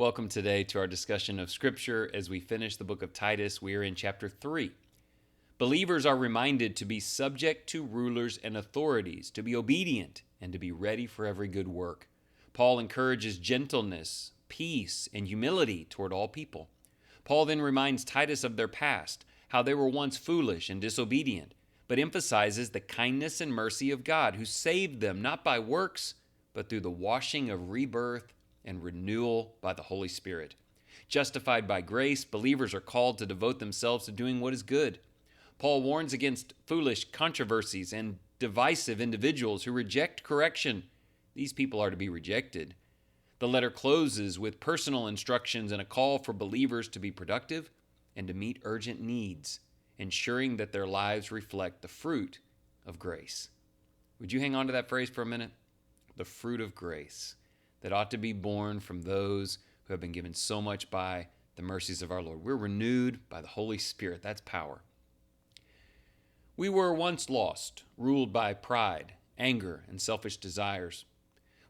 Welcome today to our discussion of Scripture as we finish the book of Titus. We are in chapter 3. Believers are reminded to be subject to rulers and authorities, to be obedient, and to be ready for every good work. Paul encourages gentleness, peace, and humility toward all people. Paul then reminds Titus of their past, how they were once foolish and disobedient, but emphasizes the kindness and mercy of God who saved them not by works, but through the washing of rebirth and renewal by the Holy Spirit. Justified by grace, believers are called to devote themselves to doing what is good. Paul warns against foolish controversies and divisive individuals who reject correction. These people are to be rejected. The letter closes with personal instructions and a call for believers to be productive and to meet urgent needs, ensuring that their lives reflect the fruit of grace. Would you hang on to that phrase for a minute? The fruit of grace that ought to be born from those who have been given so much by the mercies of our Lord. We're renewed by the Holy Spirit. That's power. We were once lost, ruled by pride, anger, and selfish desires.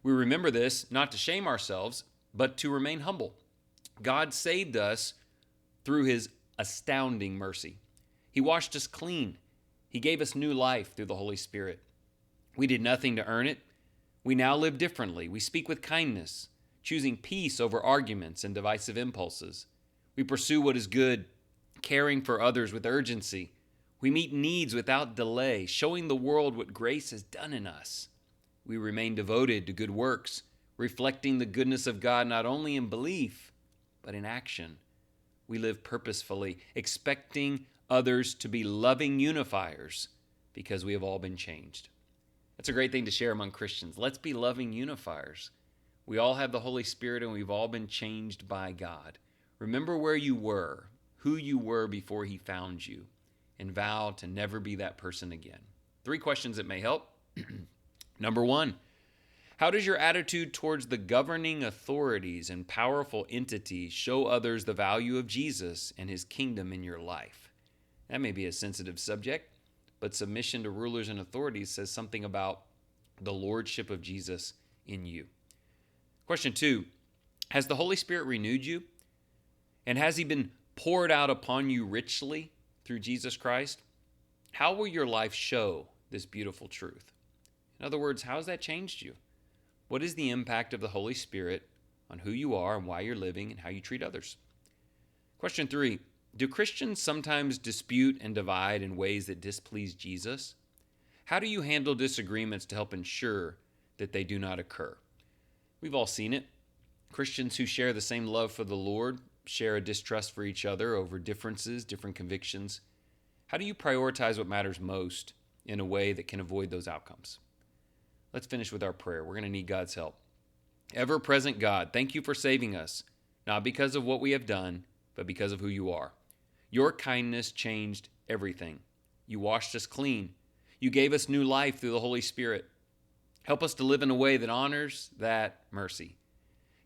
We remember this not to shame ourselves, but to remain humble. God saved us through his astounding mercy. He washed us clean. He gave us new life through the Holy Spirit. We did nothing to earn it. We now live differently. We speak with kindness, choosing peace over arguments and divisive impulses. We pursue what is good, caring for others with urgency. We meet needs without delay, showing the world what grace has done in us. We remain devoted to good works, reflecting the goodness of God not only in belief, but in action. We live purposefully, expecting others to be loving unifiers because we have all been changed. That's a great thing to share among Christians. Let's be loving unifiers. We all have the Holy Spirit and we've all been changed by God. Remember where you were, who you were before he found you, and vow to never be that person again. 3 questions that may help. Number 1, how does your attitude towards the governing authorities and powerful entities show others the value of Jesus and his kingdom in your life? That may be a sensitive subject, but submission to rulers and authorities says something about the lordship of Jesus in you. Question 2, has the Holy Spirit renewed you? And has he been poured out upon you richly through Jesus Christ? How will your life show this beautiful truth? In other words, how has that changed you? What is the impact of the Holy Spirit on who you are and why you're living and how you treat others? Question 3, do Christians sometimes dispute and divide in ways that displease Jesus? How do you handle disagreements to help ensure that they do not occur? We've all seen it. Christians who share the same love for the Lord share a distrust for each other over differences, different convictions. How do you prioritize what matters most in a way that can avoid those outcomes? Let's finish with our prayer. We're going to need God's help. Ever-present God, thank you for saving us, not because of what we have done, but because of who you are. Your kindness changed everything. You washed us clean. You gave us new life through the Holy Spirit. Help us to live in a way that honors that mercy.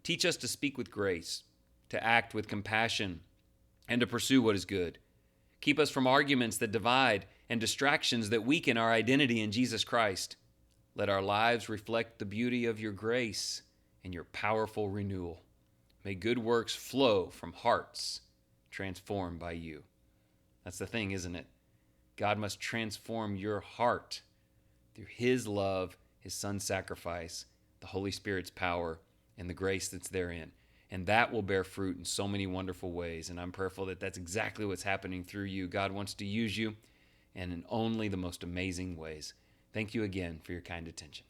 Teach us to speak with grace, to act with compassion, and to pursue what is good. Keep us from arguments that divide and distractions that weaken our identity in Jesus Christ. Let our lives reflect the beauty of your grace and your powerful renewal. May good works flow from hearts transformed by you. That's the thing, isn't it? God must transform your heart through his love, his son's sacrifice, the Holy Spirit's power, and the grace that's therein. And that will bear fruit in so many wonderful ways. And I'm prayerful that that's exactly what's happening through you. God wants to use you and in only the most amazing ways. Thank you again for your kind attention.